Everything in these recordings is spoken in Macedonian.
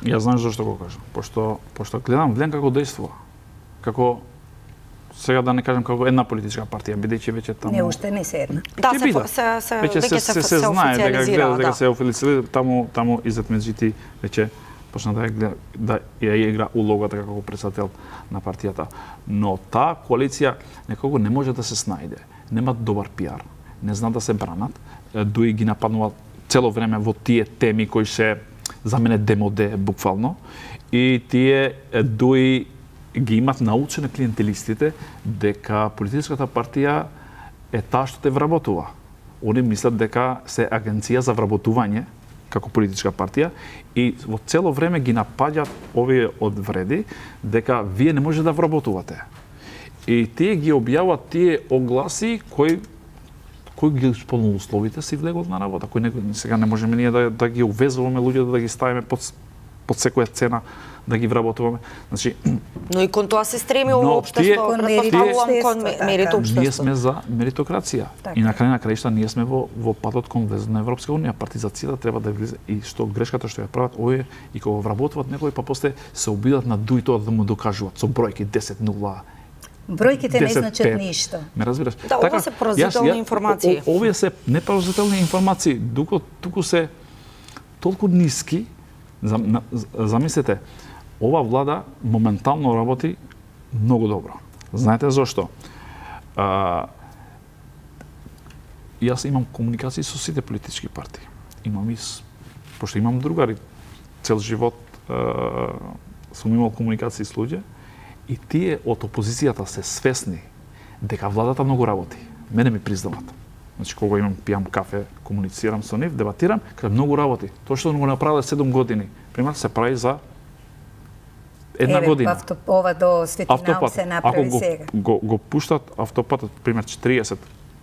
Ја знаеш зашто го кажам. Пошто гледам како дејствува. Како сега да не кажам како една политичка партија, бидејќи веќе таму Не, уште не се една. Да, веќе се знае официализира, дека се официализира, таму изед меѓути веќе почна да ја игра улогата како председател на партијата. Но таа коалиција некако не може да се снајде. Немаат добар пиар, не знаат да се бранат, дуи ги нападнуваат цело време во тие теми кои се за мене демоде буквално, и тие дуи ги имат научени клиентелистите дека политичката партија е таа што те вработува. Они мислат дека се агенција за вработување како политичка партија и во цело време ги напаѓаат овие од вреди дека вие не може да вработувате. И тие ги објавуваат тие огласи кои ги исполнува условите си влегот на работа, кои сега не можеме ние да ги увезуваме луѓето, да ги ставиме под секоја цена да ги вработуваме. Значи, но и кон тоа се стреми овој општество, претпоставувам кон мерито општество. Ние сме за меритокрација. И на крај на краишта ние сме во патот кон влезот на Европска унија. Партизацијата треба да влезе и што грешката што ја прават овие и кога вработуваат некој па после се обидат на дуи тоа да му докажуваат со бројки 10-0. Бројките не значат ништо. Ме разбираш? Да, ова се поразителни информации. Овие се не поразителни информации, туку се толку ниски. Замислете, ова влада моментално работи многу добро. Знаете зошто? Јас имам комуникации со сите политички партии. Пошто имам другари, цел живот сум имал комуникации с луѓе, и тие од опозицијата се свесни дека владата многу работи. Мене ми признават. Значи, кога пијам кафе, комуницирам со нив, дебатирам, кај многу работи. Тоа што го направиле 7 години, пример, се прави за една година. Ова до Светинал се направи сега. Ако го пуштат автопатот, пример, 40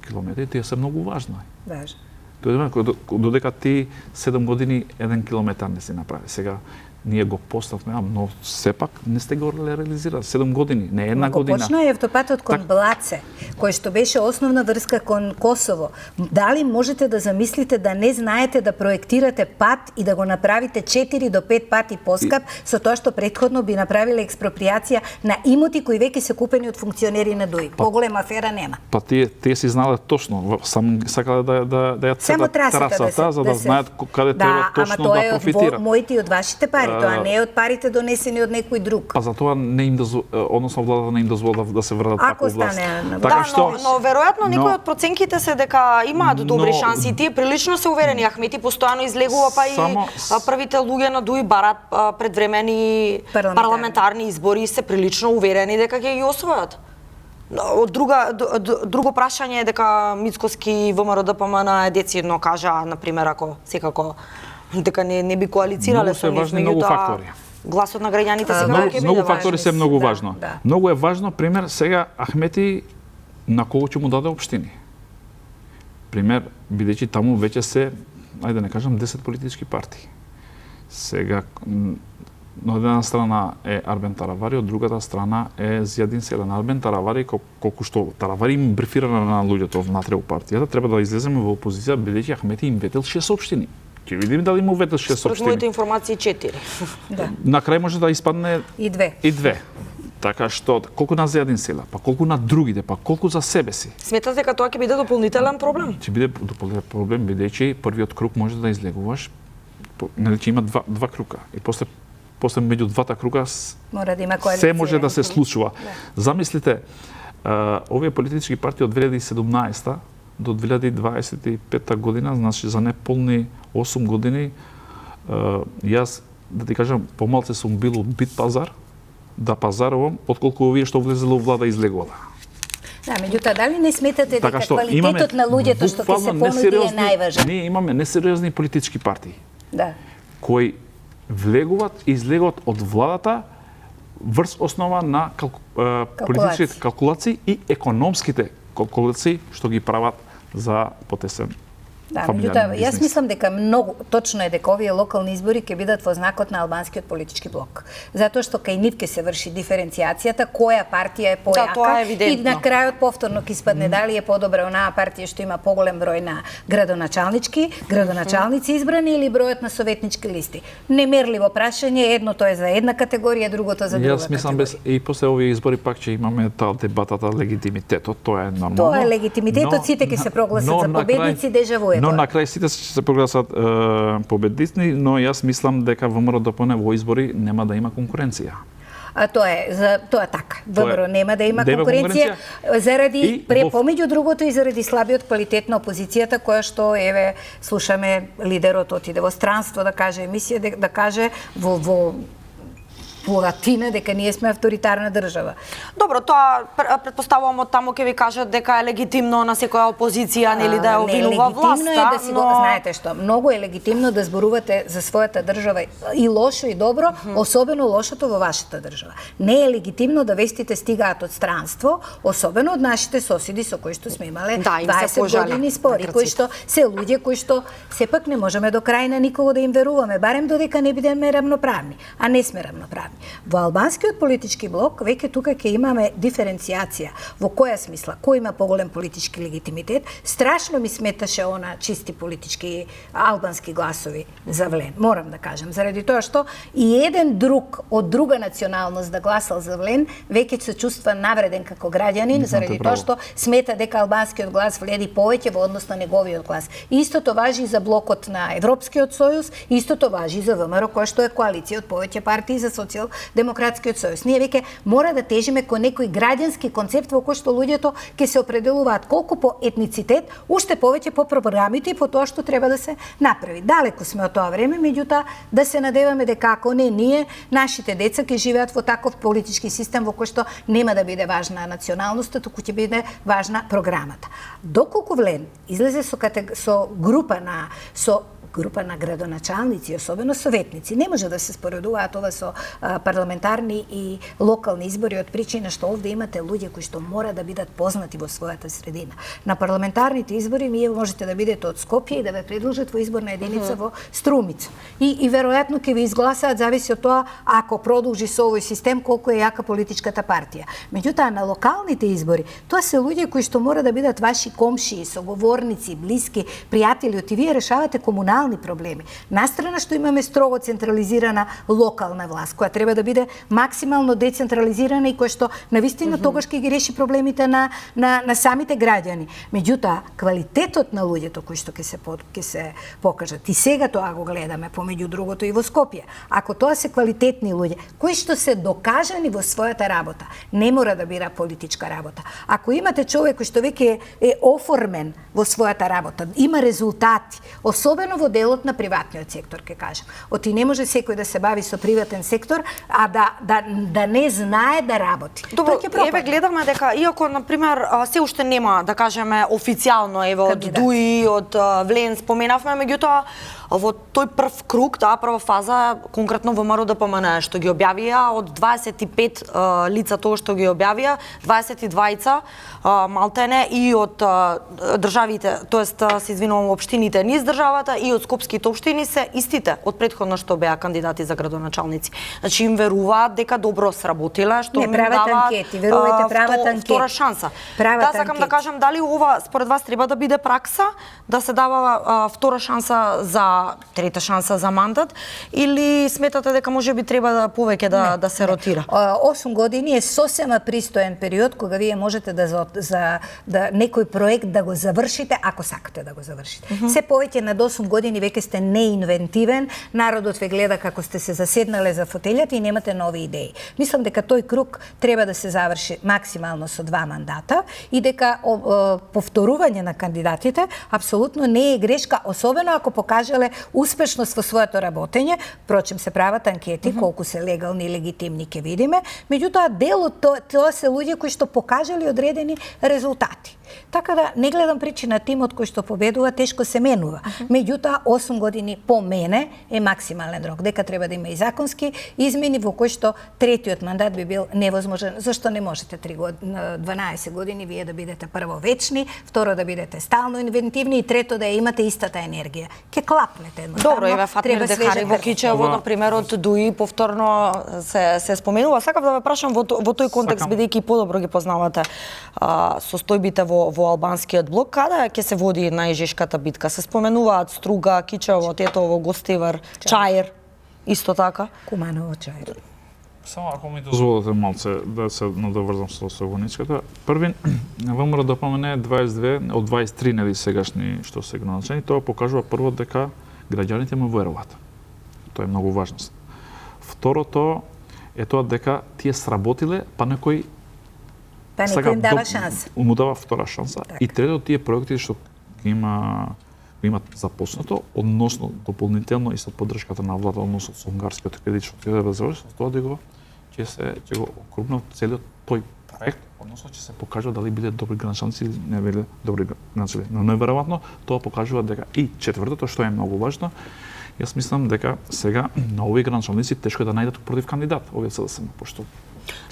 километри, тие се многу важни. Важно. Додека ти 7 години 1 километар не си направи. Сега ние го поставме, но сепак не сте го реализирали 7 години, не една година. Почна и автопатот кон Блаце, кој што беше основна врска кон Косово. Дали можете да замислите да не знаете да проектирате пат и да го направите 4 до 5 пати поскап со тоа што претходно би направиле експроприација на имоти кои веќе се купени од функционери на ДУИ? Поголема афера нема. Па тие си знаеле точно, само сакале да ја цетат трасата за да знаат каде треба точно да профитираат. Да, ама тоа е од моите и од вашите пари. Тоа не е од парите донесени од некој друг. Па затоа не им односно владата не им дозвола да се врдат тако власт. Така што, но веројатно некои од проценките се дека имаат добри шанси и тие прилично се уверени. Ахмети постојано излегува, па и првите луѓе на ДУИ барат предвремени парламентарни избори, се прилично уверени дека ќе ги освојат. Друго прашање е дека Мицкоски и ВМРО-ДПМН децидно кажа, например, ако секако дека не би коалицирале со нив, меѓутоа гласот на граѓаните сега ќе биде многу фактори се многу важно. Многу е важно, пример, сега Ахмети на кого ќе му даде општини. Пример, бидејќи таму веќе се, ајде не кажам, 10 политички партии. Сега, на една страна е Арбен Таравари, од другата страна е Зијадин Селен. Арбен Таравари, колку што Таравари им брифира на луѓето внатре у партијата, треба да излеземе во опозиција, бидејќи Ахмети им ветел 6 општини. Ќе видиме дали му ветел 6 општини. Според моите информации 4. Да. На крај може да испадне и 2. И 2. Така што колку на Зијадин Селен, па колку на другите, па колку за себе си. Сметате дека тоа ќе биде дополнителен проблем? Ќе биде дополнителен проблем, бидејќи првиот круг може да излегуваш, нели ќе има два круга и после меѓу двата круга мора да има коалиција. Се може да се случува. Замислите, овие политички партии од 2017 до 2025 година, значи за неполни 8 години, јас, да ти кажам, помалце сум бил од бит пазар, да пазарувам, отколку овие што влезело влада излегувала. Да, меѓутоа, дали не сметате дека квалитетот на луѓето што ќе се понуди е најважен? Ние имаме несериозни политички партии, кои влегуваат и излегуваат од владата врз основа на политичките калкулации и економските калкулации што ги прават за потесен Да, меѓутоа, јас мислам дека многу точно е дека овие локални избори ќе бидат во знакот на албанскиот политички блок. Затоа што кај нив ќе се врши диференцијацијата, која партија е појака, тоа е и на крајот повторно ќе испадне дали е подобра онаа партија што има поголем број на градоначалници избрани или бројот на советнички листи. Немерливо прашање, едното е за една категорија, другото за друга категорија. Јас мислам и после овие избори пак ќе имаме таа дебатата легитимитетот, тоа е нормално. Тоа е легитимитетот, сите ќе се прогласат за победници, дежаву е. Но на крај сите ќе се прогласат победници, но јас мислам дека ВМРО-ДПМНЕ во избори нема да има конкуренција. А тоа е така. ВМРО нема да има конкуренција заради помеѓу другото и заради слабиот квалитет на опозицијата, која што еве слушаме лидерот отиде во странство да каже емисија, да каже во Латина дека ние сме авторитарна држава. Добро, тоа претпоставувам од таму ќе ви кажат дека е легитимно на секоја опозиција нели да ја обвинува власта, да си знаете што, многу е легитимно да зборувате за својата држава и лошо и добро, особено лошото во вашата држава. Не е легитимно да вестите стигаат од странство, особено од нашите соседи со кои што сме имале 20 години спори, кои што се луѓе кои што сепак не можеме до крај на никого да им веруваме, барем додека не бидеме рамноправни, а не сме рамноправни. Во албанскиот политички блок веќе тука ќе имаме диференцијација. Во која смисла? Кој има поголем политички легитимитет? Страшно ми сметаше она чисти политички албански гласови за Влен. Морам да кажам, заради тоа што и еден друг од друга националност да гласал за Влен, веќе се чувства навреден како граѓанин, заради тоа што смета дека албанскиот глас вледи повеќе во однос на неговиот глас. Истото важи и за блокот на Европскиот сојуз, истото важи и за ВМРО, која што е коалиција од повеќе партии за Социјалдемократскиот сојуз. Ние веќе мора да тежиме кон некој граѓански концепт во кој што луѓето ќе се определуваат колку по етницитет, уште повеќе по програмите и по тоа што треба да се направи. Далеку сме од тоа време, меѓутоа да се надеваме дека ако не ние, нашите деца ќе живеат во таков политички систем во кој што нема да биде важна националноста, туку ќе биде важна програмата. Доколку Влен излезе со група на градоначалници, особено советници. Не може да се споредуваат ова со парламентарни и локални избори од причина што овде имате луѓе кои што мора да бидат познати во својата средина. На парламентарните избори вие можете да бидете од Скопје и да ве предложат во изборна единица во Струмица. И веројатно ќе ви изгласаат, зависи од тоа ако продолжи со овој систем колку е јака политичката партија. Меѓутоа на локалните избори тоа се луѓе кои што мора да бидат ваши комшии, соговорници, блиски, пријатели, и вие решавате комунални проблеми. Настрана што имаме строго централизирана локална власт, која треба да биде максимално децентрализирана и која што навистина тогаш ќе ги реши проблемите на самите граѓани. Меѓутоа, квалитетот на луѓето кои што ќе се покажат, и сега тоа го гледаме помеѓу другото и во Скопје. Ако тоа се квалитетни луѓе, кои што се докажани во својата работа, не мора да бира политичка работа. Ако имате човек кој што веќе е оформен во својата работа, има резултати, особено во делот на приватниот сектор, ке кажам. Оти не може секој да се бави со приватен сектор, а да не знае да работи. Добро, еве гледаме дека иако на пример се уште нема, да кажеме, официјално еве од ДУИ, од Влен споменавме, меѓутоа во тој прв круг, таа прва фаза, конкретно ВМРО-ДПМНЕ што ги објавија, од 25 лица тоа што ги објавија, 22 малтене и од државите, тоест се извинувам, општините низ државата и од скопските општини се истите од претходно што беа кандидати за градоначалници. Значи им веруваат дека добро сработиле, што им даваат анкети, верувајте правата анкети. Втора шанса. Да, сакам да кажам дали ова според вас треба да биде пракса, да се дава втора шанса за трета шанса за мандат, или сметате дека можеби треба да повеќе да се ротира? 8 години е сосема пристоен период кога вие можете да некој проект да го завршите, ако сакате да го завршите. Се повеќе над 8 години веќе сте неинвентивен, народот ве гледа како сте се заседнале за фотелјата и немате нови идеи. Мислам дека тој круг треба да се заврши максимално со 2 мандата и дека повторување на кандидатите апсолутно не е грешка, особено ако покажале успешност во своето работење. Впрочем, се прават анкети, колку се легални и легитимни ќе видиме, меѓутоа дел од тоа се луѓе кои што покажале одредени резултати. Така да не гледам причина тимот кој што победува тешко се менува. Меѓутоа 8 години по мене е максимален рок. Дека треба да има и законски измени во кој што третиот мандат би бил невозможен. Зашто не можете 12 години вие да бидете прво вечни, второ да бидете стално инвентивни и трето да имате истата енергија. Ке клапнете едноставно. Добро, еве Фатмир Дехари во Кичево на примерот Дуи повторно се споменува. Сакав да ве прашам во тој контекст, бидејќи подобро ги познавате состојбите во албанскиот блок, каде ќе се води најжешката битка? Се споменуваат Струга, Кичево, Тетово, Гостивар, Чаир, исто така? Куманово, Чаир. Само ако ми дозволите малце да се надоврзам со гоничката. Првин, ВМРО ДПМН 22 од 23 нели сегашни што се граначени, тоа покажува прво дека граѓаните му веруваат. Тоа е многу важно. Второто е тоа дека тие сработиле, па некој им дава шанса. Му дава втора шанса. Так. И трето, тие проекти што имат започнато, односно дополнително и со поддршката на влада, односно со унгарскиот кредит што ќе да заврши, тоа дека ќе го окрупнат целиот тој проект, односно ќе се покажува дали биле добри граначани или не биле добри граначани. Но неверојатно тоа покажува дека и четвртото што е многу важно, јас мислам дека сега на овие граначаници тешко е да најдат против кандидат овие СДСМ, пошто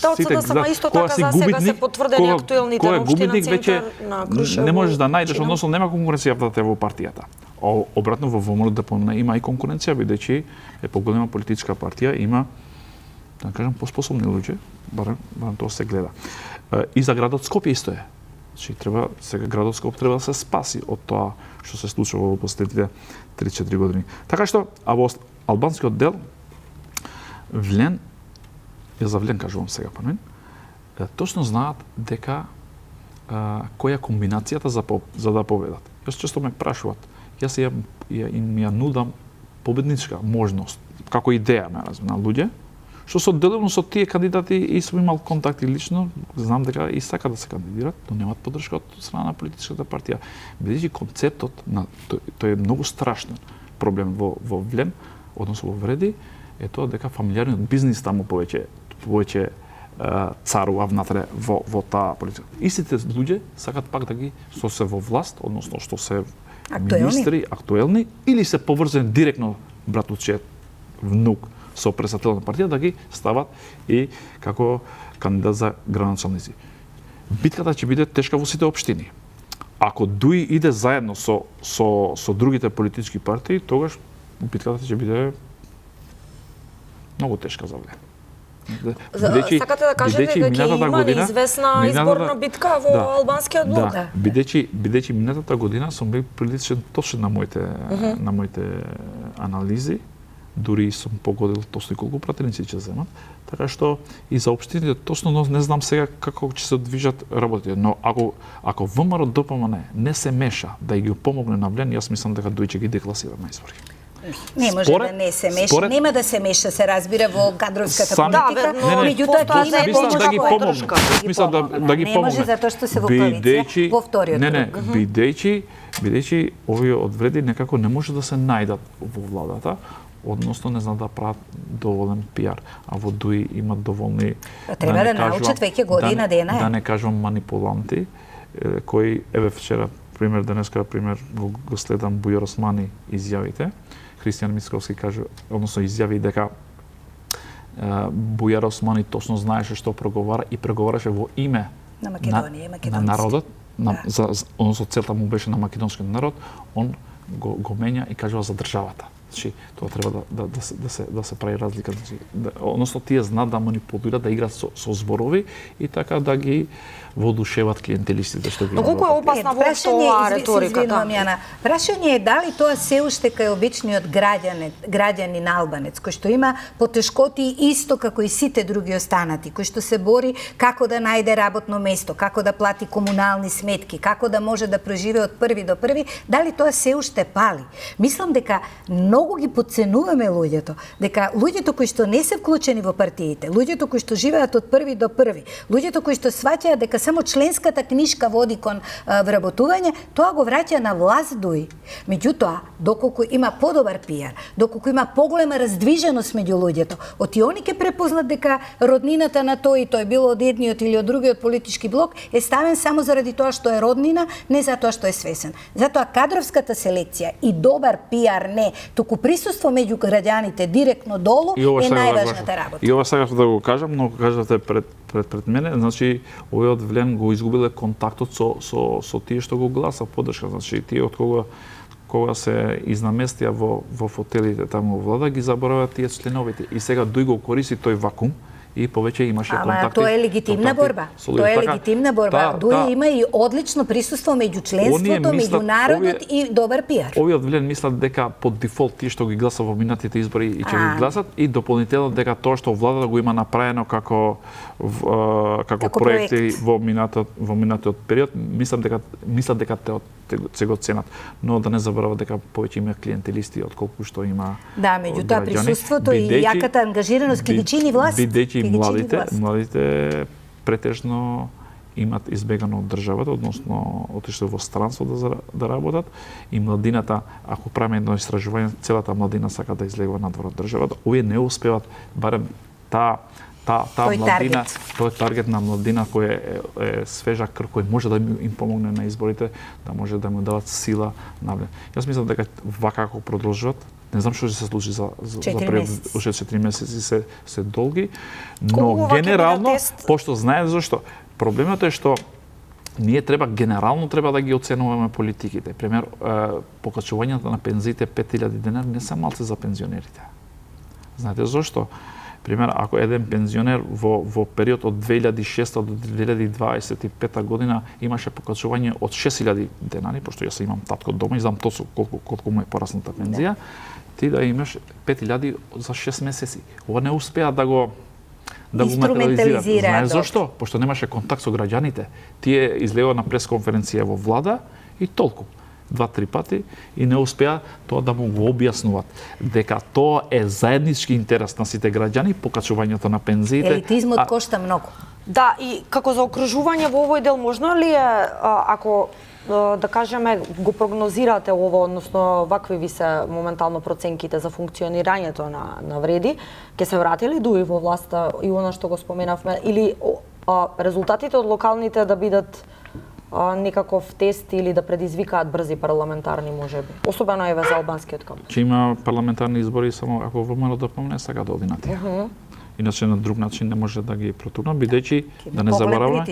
од СДСМ исто така за сега се потврдени актуелните на општина центар на Крушево. Не можеш да најдеш, односно нема конкуренција во партијата. Обратно во ВМРО ДПМН има и конкуренција, бидејќи е поголема политичка партија, има да кажам поспособни луѓе, барем тоа се гледа. И за градот Скопје исто е. Значи треба сега градот Скопје треба да се спаси од тоа што се случува во последните 3-4 години. Така што во албанскиот дел Влен, за Влен кажувам сега па точно знаат дека која е комбинацијата за да победат. Јас често ме прашуваат, јас им ја нудам победничка можност, како идеја ме на луѓе, што соделувам со тие кандидати и сум имал контакти лично, знам дека и сакаат да се кандидират, но немаат поддршка од страна на политичката партија. Бидејќи концептот на тој е многу страшен проблем во Влен, односно во Вреди, е тоа дека фамилиарниот бизнис таму повеќе царува внатре во таа политика. Истите луѓе сакат пак да ги што се во власт, односно што се министри актуелни или се поврзани директно братуче внук со председател на партија да ги стават и како кандидат за граначалници. Битката ќе биде тешка во сите општини. Ако Дуи иде заедно со другите политички партии, тогаш битката ќе биде многу тешка за Влен. Сакате да кажете дека ќе има известна изборна битка во албанскиот блок? Да, бидејќи минатата година сум бил приличен точно на моите анализи, дури сум погодил точно колку пратеници ќе земат, така што и за општините точно не знам сега како ќе се движат работите, но ако ВМРО ДПМН не се меша да ги помогне на Влен, јас мислам дека Дуи ќе ги декласира на избори. Не може да не се меша, нема да се меша, се разбира во кадровската политика, меѓутоа ќе има поддршка. Мислам да ги помогне. Не може затоа што се во коалиција во вториот круг. Бидејќи овие од Вреди некако не може да се најдат во владата, односно не знаат да прават доволен пиар, а во Дуи имат доволни треба да научат веќе година дена. Да не кажувам манипуланти кои еве вчера пример денеска го следам Бујар Османи изјавите. Христијан Мицковски каже, односно изјави дека Бујар Османи точно знаеше што проговара и преговараше во име на Македонија, на народот, односно целта му беше на македонскиот народ, он го менја и кажува за државата. Значи, тоа треба да се прави разлика. Значи, односно, тие знаат да манипулираат, да играат со зборови и така да ги воодушеват клиентелистите што ги. Но колку е опасна воопшто реторика? Прашање е дали тоа се уште кај обичниот граѓанин албанец, кој што има потешкоти исто како и сите други останати, кој што се бори како да најде работно место, како да плати комунални сметки, како да може да преживее од први до први, дали тоа се уште пали? Мислам дека многу ги подценуваме луѓето, дека луѓето кои што не се вклучени во партиите, луѓето кои што живеат од први до први, луѓето кои што сваќаат дека само членската книшка води кон вработување, тоа го враќа на власт дуи. Меѓутоа, доколку има подобар пиар, доколку има поголема раздвиженост меѓу луѓето, оти они ќе препознат дека роднината на тој и тој, било од едниот или од другиот политички блок, е ставен само заради тоа што е роднина, не за тоа што е свесен. Затоа кадровската селекција и добар пиар не, туку присуство меѓу граѓаните директно долу е најважната работа. И ова сакав да го кажам, но кажате пред мене, значи овојот влен го изгубиле контактот со тие што го гласа поддршка, значи тие од кога се изнаместија во фотелите таму во влада, ги забораваат тие членовите. И сега дуј го користи тој вакуум и повеќе имаше контакти. Тоа е легитимна борба. Тоа е легитимна борба. Дуи има и одлично присуство меѓу членството, меѓу народот и добар пиар. Овиот влен мислат дека по дефолт тие што ги гласа во минатите избори и ќе ги гласат и дополнително дека тоа што владата го има направено како проекти во минатиот период, мислат дека се го ценат, но да не заборават дека повеќе има клиентелисти отколку што има. Да, меѓутоа присуството и јаката ангажираност ќе ги чини власт. Бидејќи младите претежно имат избегано од државата, односно отишле во странство да работат, и младината, ако правиме едно истражување, целата младина сака да излегува надвор од државата, овие не успеват, барем таа младина, тој таргет на младина кој е свежа крв, кој може да им помогне на изборите, да може да му дават сила навле. Јас мислам дека вака како продолжуват, не знам што ќе се случи за 4 месеци се долги, но генерално, пошто знаете зашто, проблемот е што ние генерално треба да ги оценуваме политиките. Пример, покачувањето на пензиите 5000 денар не се малце за пензионерите. Знаете зашто? Пример, ако еден пензионер во период од 2006 до 2025 година имаше покачување од 6000 денари, пошто јас имам татко дома и знам точно колку му е порасната пензија, ти да имаш 5000 за 6 месеци. Ова не успеа да го материализираат. Знаеш зашто? Пошто немаше контакт со граѓаните. Тие излегува на пресконференција во влада и толку. 2-3 пати и не успеа тоа да му го објаснуваат дека тоа е заеднички интерес на сите граѓани, покачувањето на пензиите. Елитизмот кошта многу. Да, и како заокружување во овој дел можно ли е, ако да кажеме го прогнозирате ово, односно вакви ви се моментално проценките за функционирањето на Вреди, ќе се врати ли дуи во власта и она што го споменавме, или резултатите од локалните да бидат некаков тест или да предизвикаат брзи парламентарни можеби, особено еве за албанскиот камп? Че има парламентарни избори само ако ВМРО да помне сега да оди на тие. Иначе на друг начин не може да ги протурна, бидејќи да не забораваме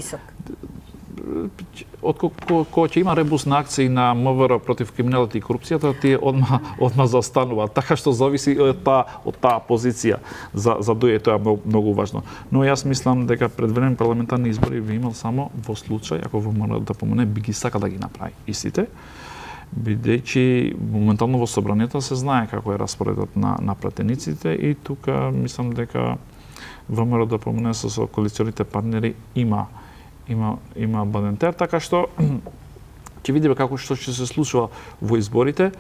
кога ќе има ребус на акции на МВР против криминалот и корупцијата, тие одма застануваат. Така што зависи од таа позиција за дуе, тоа е многу важно. Но јас мислам дека предвремени парламентарни избори би имал само во случај ако ВМРО да помине, би ги сака да ги направи истите, бидејќи моментално во собранието се знае како е распоредот на пратениците и тука мислам дека ВМРО да помине со коалиционите партнери има бадентер, така што ќе видиме како што ќе се случува во изборите.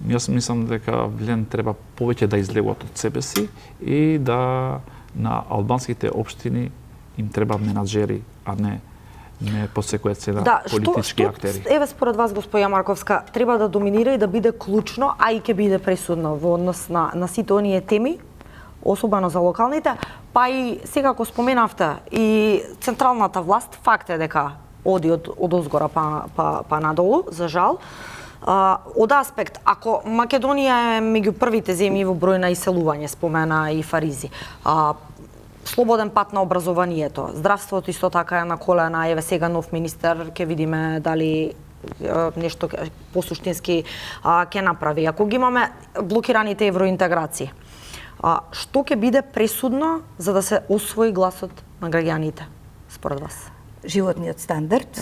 Јас мислам дека Влен треба повеќе да излегуваат од себе си и да на албанските општини им треба менаџери, а не по секоја цена политички актери. Еве според вас, госпоѓа Марковска, треба да доминира и да биде клучно, а и ќе биде пресудно во однос на сите оние теми, особено за локалните, па и сега ако споменавте и централната власт, факт е дека оди од озгора па надолу, за жал. Од аспект, ако Македонија е меѓу првите земји во број на иселување, спомена и Фаризи, слободен пат на образованието, здравството исто така е на колена, еве сега нов министер, ќе видиме дали нешто посуштински ќе направи. Ако ги имаме блокираните евроинтеграции, што ќе биде пресудно за да се освои гласот на граѓаните, според вас? Животниот стандард,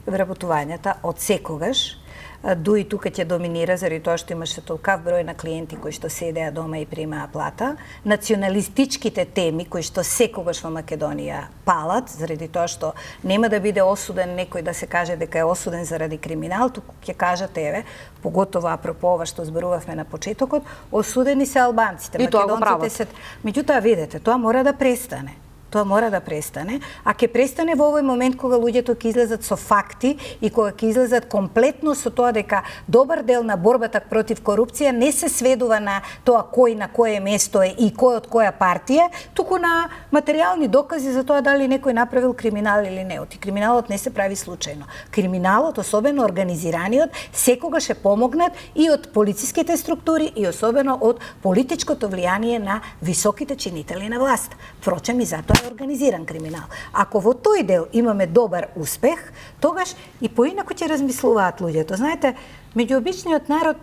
вработувањата од секогаш, Дуи тука ќе доминира заради тоа што имаше толкав број на клиенти кои што седеа дома и примаа плата. Националистичките теми кои што секогаш во Македонија палат заради тоа што нема да биде осуден некој да се каже дека е осуден заради криминал, туку ќе кажате еве, поготово апропо ова што зборувавме на почетокот, осудени се албанците, македонците се. Меѓутоа видете, тоа мора да престане. Тоа мора да престане, а ќе престане во овој момент кога луѓето ќе излезат со факти и кога ќе излезат комплетно со тоа дека добар дел на борбата против корупција не се сведува на тоа кој на кое место е и кој од која партија, туку на материјални докази за тоа дали некој направил криминал или не. И криминалот не се прави случајно. Криминалот, особено организираниот, секогаш е помогнат и од полициските структури и особено од политичкото влијание на високите чинители на власт. Впрочем, и затоа организиран криминал. Ако во тој дел имаме добар успех, тогаш и поинаку ќе размислуваат луѓето. Знаете, меѓу обичниот народ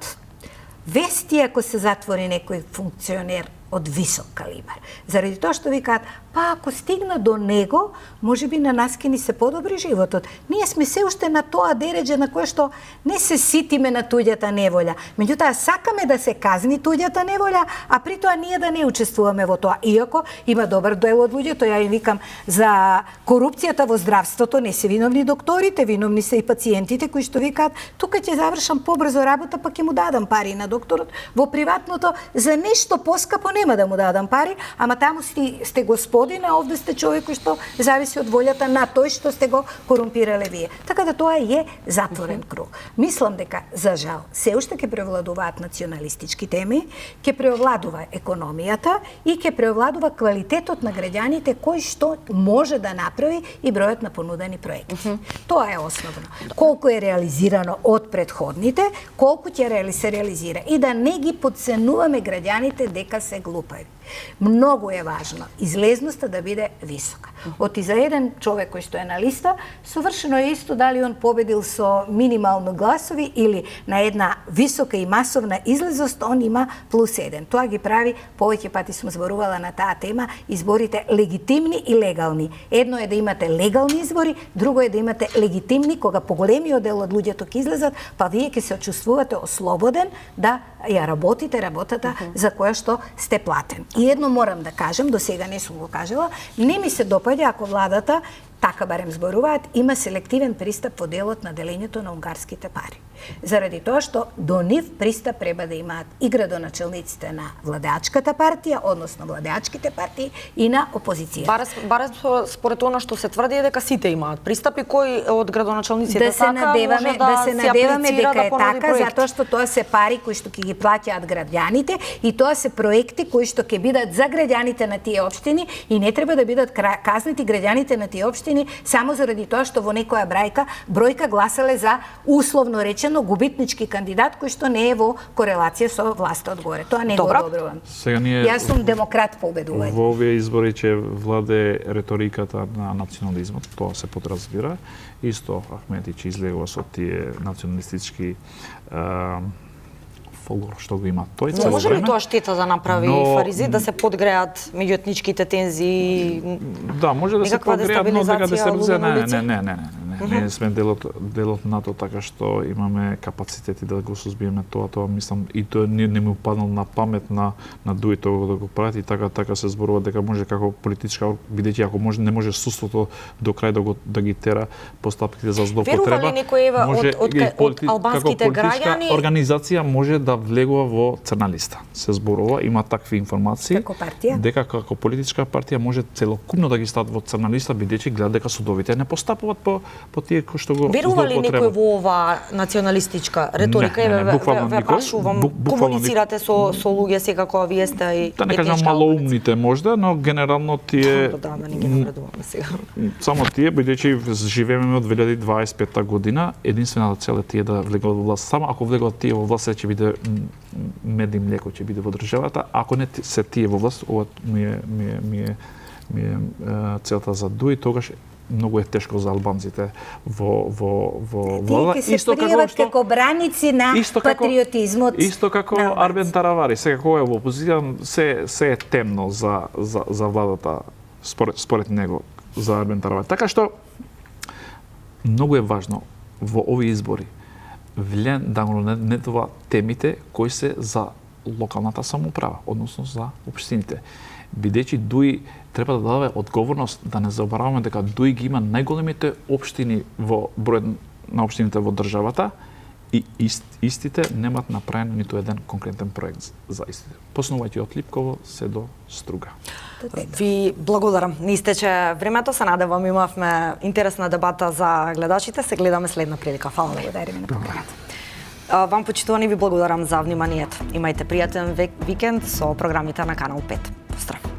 вести ако се затвори некој функционер од висок калибар. Заради тоа што викаат, па ако стигна до него, можеби на нас ќе ни се подобри животот. Ние сме се уште на тоа дереđе на кое што не се ситиме на туѓата неволја. Меѓутоа сакаме да се казни туѓата неволја, а при тоа ние да не учествуваме во тоа. Иако има добар дел од луѓето, ја им викам за корупцијата во здравството, не се виновни докторите, виновни се и пациентите кои што викаат, тука ќе завршам побрзо работа, па ќе му дадам пари на докторот. Во приватното за нешто поскапо нема да му дадам пари, ама таму сте господин, а овде сте човек кој што зависи од волјата на тој што сте го корумпирале вие. Така да тоа е затворен круг. Мислам дека, за жал, се уште ќе превладуваат националистички теми, ќе превладува економијата и ќе превладува квалитетот на граѓаните кој што може да направи и бројот на понудени проекти. Тоа е основно. Колку е реализирано од предходните, колку ќе се реализира и да не ги подценуваме граѓаните дека се глупави. Многу е важно излезноста да биде висока. Оти за еден човек кој што е на листа, совршено е исто дали он победил со минимално гласови или на една висока и масовна излезност, он има +1. Тоа ги прави, повеќе пати сум зборувала на таа тема, изборите легитимни и легални. Едно е да имате легални избори, друго е да имате легитимни, кога поголемиот дел од луѓето ќе излезат, па вие ќе се чувствувате ослободен да ја работите работата за која што сте платен. И едно морам да кажем, до сега не сум го кажала, не ми се допаѓа ако владата, така барем зборуваат, има селективен пристап во делот на делењето на унгарските пари. Заради тоа што до нив пристап треба да имаат и градоначелниците на владеачката партија, односно владеачките партии и на опозицијата. Барем според она што се тврди е дека сите имаат пристап и кој од градоначелниците сака може да се надеваме дека е така, затоа што тоа се пари кои што ќе ги плаќаат граѓаните и тоа се проекти кои што ќе бидат за граѓаните на тие општини и не треба да бидат казнети граѓаните на тие општини само заради тоа што во некоја бројка гласале за условно речено губитнички кандидат кој што не е во корелација со власта одгоре. Тоа не го одобрувам. Јас сум демократ по убедување. Во овие избори ќе владе реториката на национализмот, тоа се подразбира. Исто Ахметич излегува со тие националистички фолклор што го има тој цело време. Може ли тоа штета да направи Фаризи, да се подгреат меѓуетничките тензии? Да, може да се подгреат, но дека дестабилизира не сме делот на тоа, така што имаме капацитети да го сузбиеме тоа мислам и тоа не ми упаднал на памет на Дуи тоа да го прави и така се зборува дека може како политичка, бидејќи ако може не може судството до крај да ги тера постапките за злоупотреба. Верува ли некој од албанските граѓани организација може да влегува во црна листа? Се зборува, има такви информации дека како политичка партија може целокупно да ги стават во црна листа бидејќи гледа дека судовите не постапуваат по тие кои што го верува ли некој во ова националистичка реторика? Ве прашувам, комуницирате со луѓе секако вие сте и да не кажам малоумните можда, но генерално тие само тие бидејќи живееме од 2025 година, единствената цел е тие да влегуваат во власт. Само ако влегуваат тие во власт ќе биде мед и млеко ќе биде во државата, ако не се тие во власт, ова ми е целта за Дуи, тогаш многу е тешко за албанците во влада. Тие ќе се пријават како браници на патриотизмот. Исто како Арбен Таравари, сега кога е во опозиција се е темно за владата според него за Арбен Таравари. Така што многу е важно во овие избори влијан да го нетува темите кои се за локалната самоуправа, односно за општините. Бидејќи ДУИ треба да даде одговорност, да не забораваме дека ДУИ ги има најголемите општини во број на општините во државата и истите немаат направен ниту еден конкретен проект за истите. Почнувајќи од Липково се до Струга. Ви благодарам. Не истече времето, се надевам имавме интересна дебата за гледачите. Се гледаме следна прилика. Фала. Благодариме на поканата. Вам почитувани ви благодарам за вниманието. Имајте пријатен викенд со програмите на Канал 5. Поздрав.